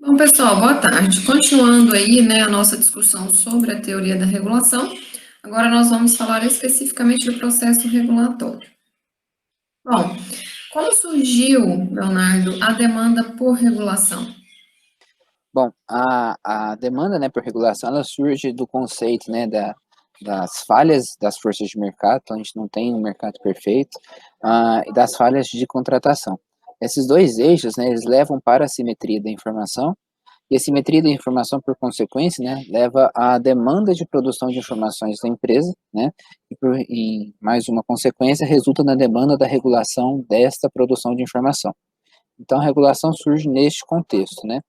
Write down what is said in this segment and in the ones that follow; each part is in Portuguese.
Bom, pessoal, boa tarde. Continuando aí, né, a nossa discussão sobre a teoria da regulação, agora nós vamos falar especificamente do processo regulatório. Bom, como surgiu, Leonardo, a demanda por regulação? Bom, a demanda, né, por regulação, ela surge do conceito, né, das falhas das forças de mercado, então a gente não tem um mercado perfeito, e das falhas de contratação. Esses dois eixos, né, eles levam para a simetria da informação, e a simetria da informação, por consequência, né, leva à demanda de produção de informações da empresa, né, e mais uma consequência resulta na demanda da regulação desta produção de informação. Então, a regulação surge neste contexto, né.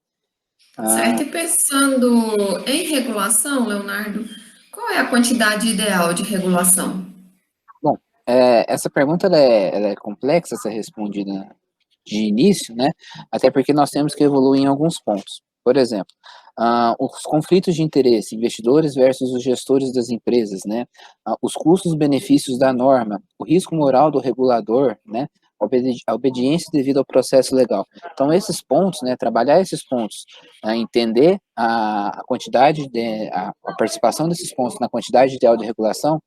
Certo? Ah, E pensando em regulação, Leonardo, qual é a quantidade ideal de regulação? Bom, essa pergunta ela é complexa a ser respondida de início, né? Até porque nós temos que evoluir em alguns pontos. Por exemplo, os conflitos de interesse, investidores versus os gestores das empresas, né? Os custos-benefícios da norma, o risco moral do regulador, né? A obediência devido ao processo legal. Então, esses pontos, né? Trabalhar esses pontos, entender a quantidade a participação desses pontos na quantidade ideal de regulação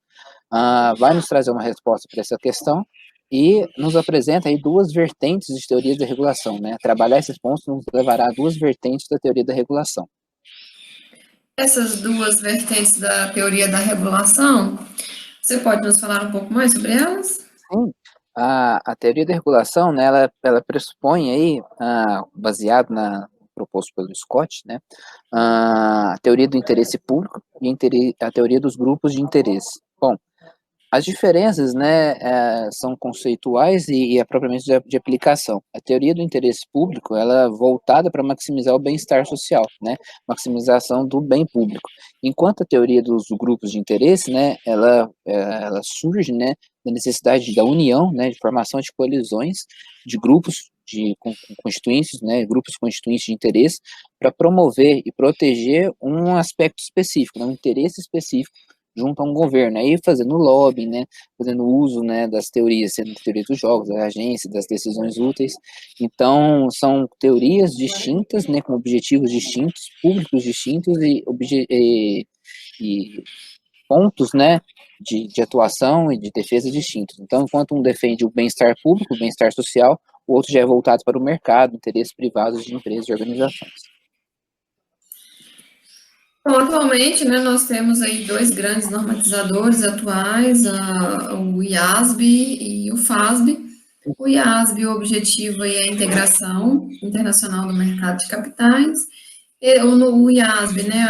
vai nos trazer uma resposta para essa questão e nos apresenta aí duas vertentes de teoria da regulação, né? Trabalhar esses pontos nos levará a duas vertentes da teoria da regulação. Essas duas vertentes da teoria da regulação, você pode nos falar um pouco mais sobre elas? Sim, a teoria da regulação, né, ela pressupõe aí, baseado na proposto pelo Scott, né, a teoria do interesse público e a teoria dos grupos de interesse. Bom, as diferenças, né, são conceituais e é propriamente de aplicação. A teoria do interesse público, ela é voltada para maximizar o bem-estar social, né, maximização do bem público. Enquanto a teoria dos grupos de interesse, né, ela surge, né, da necessidade da união, né, de formação de coalizões de grupos constituintes, né, grupos constituintes de interesse, para promover e proteger um aspecto específico, né, um interesse específico junto a um governo, aí fazendo lobby, né, fazendo uso, né, das teorias, sendo teoria dos jogos, da agência, das decisões úteis. Então, são teorias distintas, né, com objetivos distintos, públicos distintos e pontos, né, de atuação e de defesa distintos. Então, enquanto um defende o bem-estar público, o bem-estar social, o outro já é voltado para o mercado, interesses privados de empresas e organizações. Bom, atualmente, né, nós temos aí dois grandes normatizadores atuais, o IASB e o FASB. O IASB, o objetivo aí é a integração internacional do mercado de capitais. O IASB, né,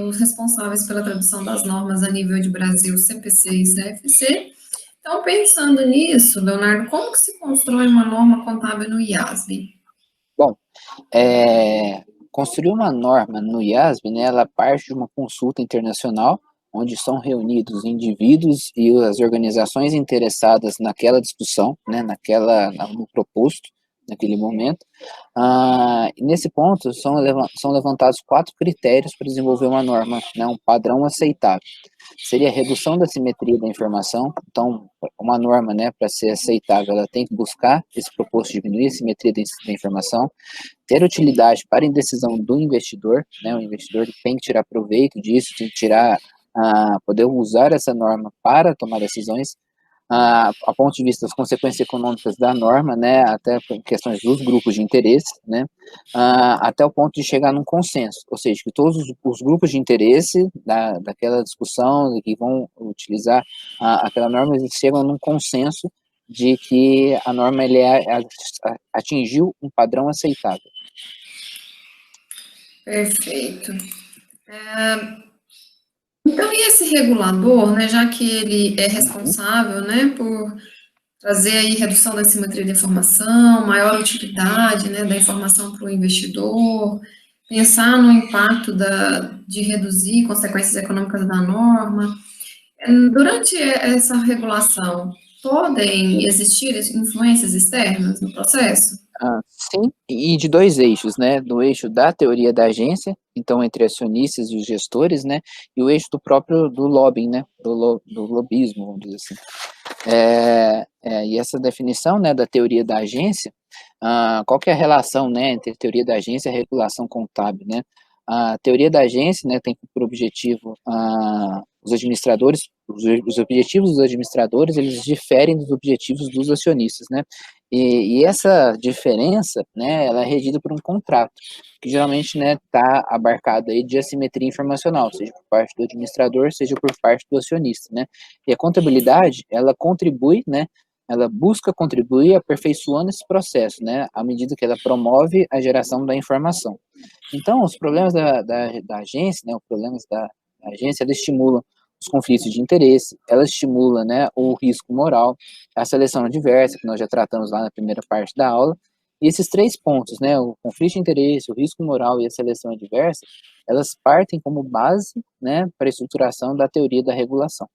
os responsáveis pela tradução das normas a nível de Brasil, CPC e CFC. Então, pensando nisso, Leonardo, como que se constrói uma norma contábil no IASB? Bom, construir uma norma no IASB, né, ela parte de uma consulta internacional, onde são reunidos indivíduos e as organizações interessadas naquela discussão, né, no proposto, naquele momento. E nesse ponto, são levantados 4 critérios para desenvolver uma norma, né, um padrão aceitável. Seria a redução da simetria da informação, então, uma norma, né, para ser aceitável, ela tem que buscar esse proposto de diminuir a simetria da informação, ter utilidade para a indecisão do investidor, né, o investidor tem que tirar proveito disso, tem que poder usar essa norma para tomar decisões, a ponto de vista das consequências econômicas da norma, né, até questões dos grupos de interesse, né, até o ponto de chegar num consenso, ou seja, que todos os grupos de interesse daquela discussão, que vão utilizar aquela norma, eles chegam num consenso de que a norma atingiu um padrão aceitável. Perfeito. Então, e esse regulador, né, já que ele é Uhum. responsável, né, por trazer aí redução da simetria da informação, maior utilidade, né, da informação para o investidor, pensar no impacto de reduzir consequências econômicas da norma. Durante essa regulação, podem existir influências externas no processo? Sim, e de dois eixos, né? Do eixo da teoria da agência, então entre acionistas e os gestores, né? E o eixo do próprio do lobbying, né? Do lobismo, vamos dizer assim. E essa definição, né, da teoria da agência, qual que é a relação, né, entre teoria da agência e regulação contábil, né? A teoria da agência, né, tem por objetivo os administradores, os objetivos dos administradores, eles diferem dos objetivos dos acionistas, né? E essa diferença, né, ela é regida por um contrato, que geralmente, né, está abarcado aí de assimetria informacional, seja por parte do administrador, seja por parte do acionista, né? E a contabilidade, ela contribui, né, ela busca contribuir aperfeiçoando esse processo, né, à medida que ela promove a geração da informação. Então, os problemas da agência, né, os problemas da agência, ela estimulam os conflitos de interesse, ela estimula, né, o risco moral, a seleção adversa, que nós já tratamos lá na primeira parte da aula, e esses três pontos, né, o conflito de interesse, o risco moral e a seleção adversa, elas partem como base, né, para a estruturação da teoria da regulação.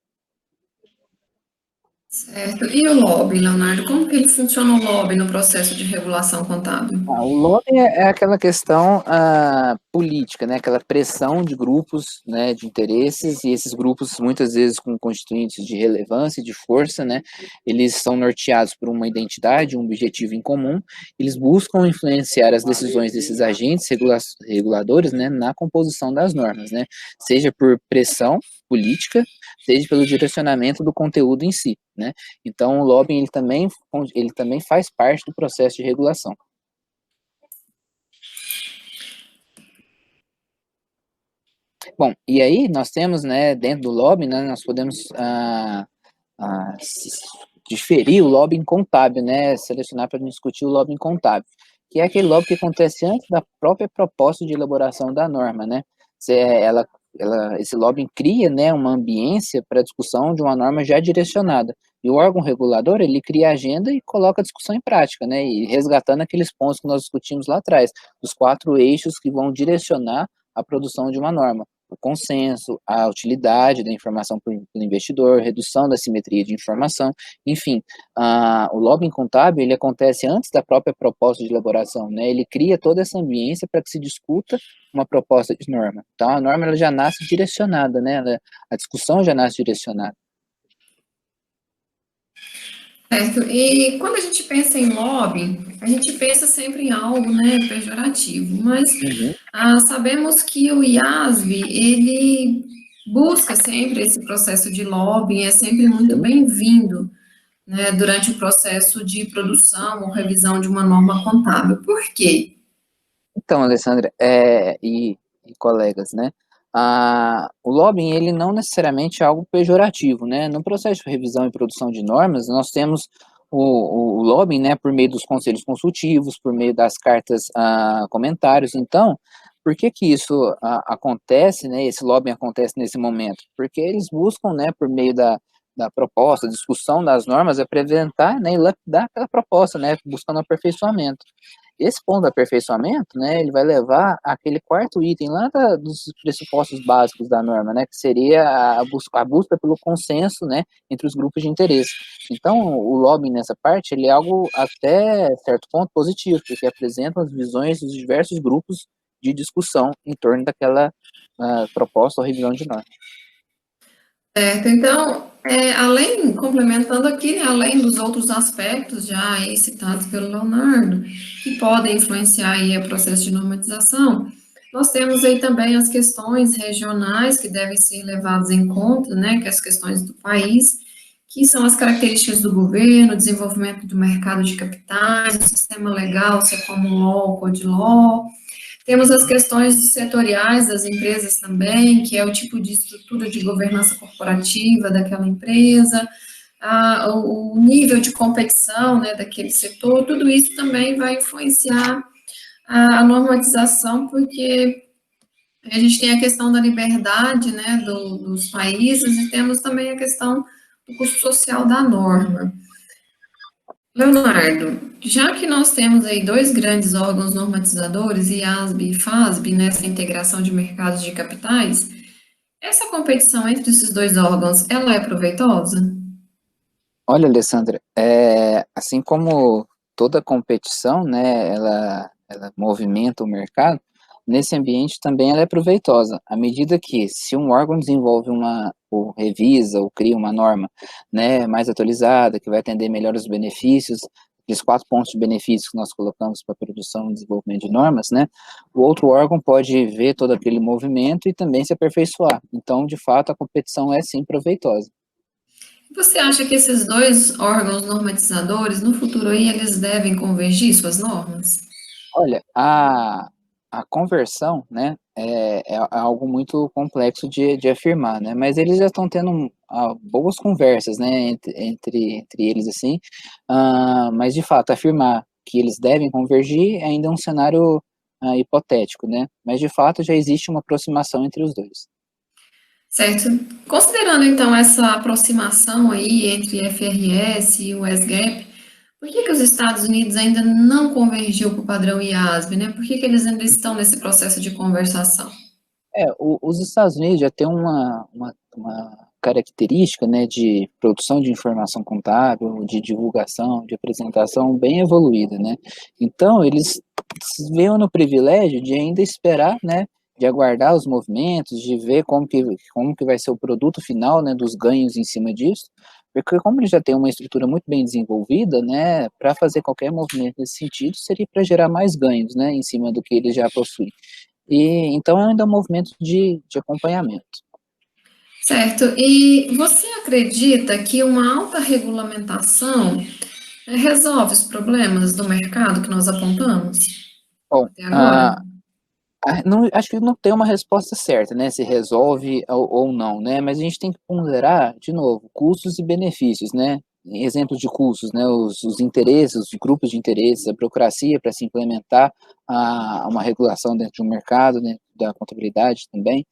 Certo. E o lobby, Leonardo? Como que ele funciona o lobby no processo de regulação contábil? O lobby é aquela questão política, né? Aquela pressão de grupos, né, de interesses, e esses grupos, muitas vezes com constituintes de relevância e de força, né? Eles são norteados por uma identidade, um objetivo em comum, eles buscam influenciar as decisões desses agentes reguladores, né, na composição das normas, né? Seja por pressão política, seja pelo direcionamento do conteúdo em si, né? Então, o lobbying, ele também faz parte do processo de regulação. Bom, e aí nós temos, né, dentro do lobby, né, nós podemos diferir o lobbying contábil, né, selecionar para discutir o lobbying contábil, que é aquele lobby que acontece antes da própria proposta de elaboração da norma, né, esse lobbying cria, né, uma ambiência para a discussão de uma norma já direcionada, e o órgão regulador, ele cria a agenda e coloca a discussão em prática, né, e resgatando aqueles pontos que nós discutimos lá atrás, os 4 eixos que vão direcionar a produção de uma norma: o consenso, a utilidade da informação pelo investidor, redução da simetria de informação, enfim, o lobbying contábil, ele acontece antes da própria proposta de elaboração, né, ele cria toda essa ambiência para que se discuta uma proposta de norma. Então, a norma, ela já nasce direcionada, né, a discussão já nasce direcionada. Certo. E quando a gente pensa em lobby, a gente pensa sempre em algo, né, pejorativo, mas sabemos que o IASB, ele busca sempre esse processo de lobby, é sempre muito bem-vindo, né, durante o processo de produção ou revisão de uma norma contábil. Por quê? Então, Alessandra, e colegas, né, o lobbying, ele não necessariamente é algo pejorativo, né, no processo de revisão e produção de normas, nós temos o lobbying, né, por meio dos conselhos consultivos, por meio das cartas, comentários. Então, por que que isso acontece, né, esse lobbying acontece nesse momento? Porque eles buscam, né, por meio da proposta, discussão das normas, apresentar, né, e lapidar aquela proposta, né, buscando aperfeiçoamento. Esse ponto do aperfeiçoamento, né, ele vai levar àquele quarto item lá dos pressupostos básicos da norma, né, que seria a busca pelo consenso, né, entre os grupos de interesse. Então, o lobbying nessa parte, ele é algo até certo ponto positivo, porque apresenta as visões dos diversos grupos de discussão em torno daquela proposta ou revisão de norma. Certo, então, complementando aqui, né, além dos outros aspectos já aí citados pelo Leonardo, que podem influenciar aí o processo de normatização, nós temos aí também as questões regionais que devem ser levadas em conta, né, que é as questões do país, que são as características do governo, o desenvolvimento do mercado de capitais, o sistema legal, se é common law ou code law. Temos as questões setoriais das empresas também, que é o tipo de estrutura de governança corporativa daquela empresa, o nível de competição, né, daquele setor, tudo isso também vai influenciar a normatização, porque a gente tem a questão da liberdade, né, dos países, e temos também a questão do custo social da norma. Leonardo, já que nós temos aí dois grandes órgãos normatizadores, IASB e FASB, nessa integração de mercados de capitais, essa competição entre esses dois órgãos, ela é proveitosa? Olha, Alessandra, assim como toda competição, né, ela movimenta o mercado, nesse ambiente também ela é proveitosa, à medida que, se um órgão desenvolve ou revisa, ou cria uma norma, né, mais atualizada, que vai atender melhor os benefícios, os 4 pontos de benefícios que nós colocamos para a produção e desenvolvimento de normas, né, o outro órgão pode ver todo aquele movimento e também se aperfeiçoar. Então, de fato, a competição é sim proveitosa. Você acha que esses dois órgãos normatizadores, no futuro aí, eles devem convergir suas normas? Olha, a conversão, né, é algo muito complexo de afirmar, né, mas eles já estão tendo boas conversas, né, entre eles, assim, mas de fato, afirmar que eles devem convergir ainda é um cenário hipotético, né, mas de fato já existe uma aproximação entre os dois. Certo. Considerando então essa aproximação aí entre FRS e o SGAP, por que que os Estados Unidos ainda não convergiu para o padrão IASB, né? Por que que eles ainda estão nesse processo de conversação? Os Estados Unidos já têm uma característica, né, de produção de informação contábil, de divulgação, de apresentação bem evoluída, né? Então, eles se veem no privilégio de ainda esperar, né, de aguardar os movimentos, de ver como que vai ser o produto final, né, dos ganhos em cima disso, porque como eles já têm uma estrutura muito bem desenvolvida, né, para fazer qualquer movimento nesse sentido, seria para gerar mais ganhos, né, em cima do que eles já possuem. E então é ainda um movimento de acompanhamento. Certo. E você acredita que uma alta regulamentação resolve os problemas do mercado que nós apontamos Bom, até agora? não, acho que não tem uma resposta certa, né, se resolve ou não, né, mas a gente tem que ponderar, de novo, custos e benefícios, né, exemplos de custos, né, os interesses, os grupos de interesses, a burocracia para se implementar uma regulação dentro de um mercado, dentro da contabilidade também,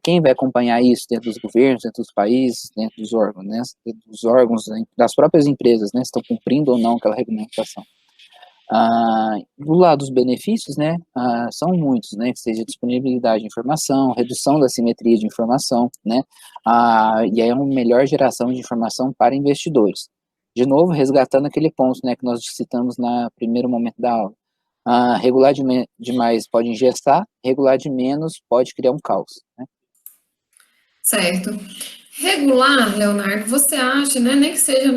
quem vai acompanhar isso dentro dos governos, dentro dos países, dentro dos órgãos, né, das próprias empresas, né, se estão cumprindo ou não aquela regulamentação. Do lado dos benefícios, né, são muitos, né, que seja disponibilidade de informação, redução da simetria de informação, né, e aí é uma melhor geração de informação para investidores. De novo, resgatando aquele ponto, né, que nós citamos no primeiro momento da aula. Regular demais pode engessar, regular de menos pode criar um caos, né? Certo. Regular, Leonardo, você acha, né, nem que seja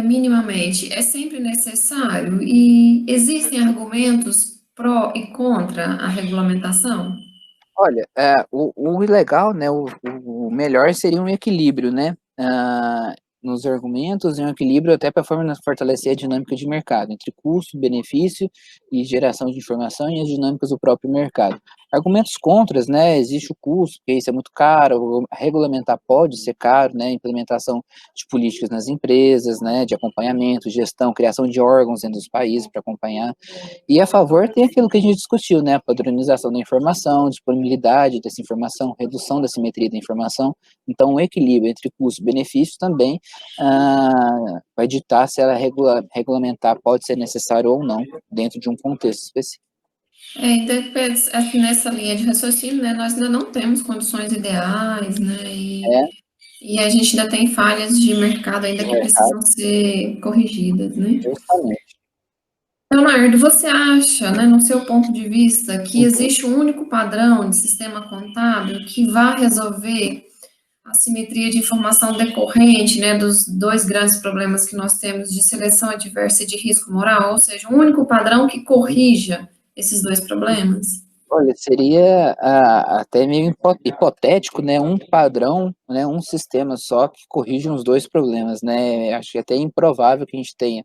minimamente, é sempre necessário? E existem argumentos pró e contra a regulamentação? Olha, o legal, né, o melhor seria um equilíbrio, né, nos argumentos e um equilíbrio até para fortalecer a dinâmica de mercado, entre custo, benefício e geração de informação e as dinâmicas do próprio mercado. Argumentos contras, né, existe o custo, porque isso é muito caro, regulamentar pode ser caro, né, implementação de políticas nas empresas, né, de acompanhamento, gestão, criação de órgãos dentro dos países para acompanhar, e a favor tem aquilo que a gente discutiu, né? A padronização da informação, disponibilidade dessa informação, redução da simetria da informação. Então, o equilíbrio entre custo e benefício também vai ditar se ela regulamentar pode ser necessário ou não dentro de um contexto específico. Assim, nessa linha de raciocínio, né, nós ainda não temos condições ideais, né, É, e a gente ainda tem falhas de mercado ainda no que mercado, precisam ser corrigidas, né? justamente. Leonardo, você acha, né, no seu ponto de vista, que Uhum. existe um único padrão de sistema contábil que vai resolver a simetria de informação decorrente, né, dos dois grandes problemas que nós temos de seleção adversa e de risco moral, ou seja, um único padrão que corrija esses dois problemas? Olha, seria até meio hipotético, né, um padrão, né, um sistema só que corrige os dois problemas, né, acho que é até improvável que a gente tenha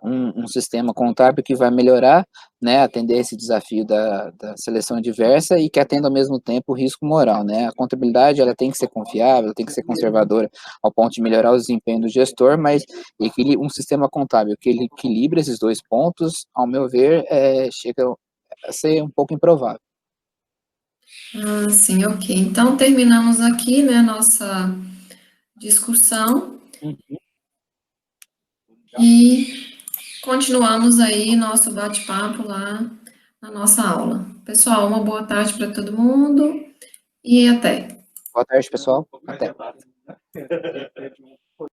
um sistema contábil que vai melhorar, né, atender esse desafio da seleção adversa e que atenda ao mesmo tempo o risco moral, né, a contabilidade, ela tem que ser confiável, tem que ser conservadora ao ponto de melhorar o desempenho do gestor, mas um sistema contábil que ele equilibre esses dois pontos, ao meu ver, chega a ser um pouco improvável. Ah, sim, ok. Então, terminamos aqui, né, nossa discussão Uhum. e continuamos aí nosso bate-papo lá na nossa aula. Pessoal, uma boa tarde para todo mundo e até. Boa tarde, pessoal. Até.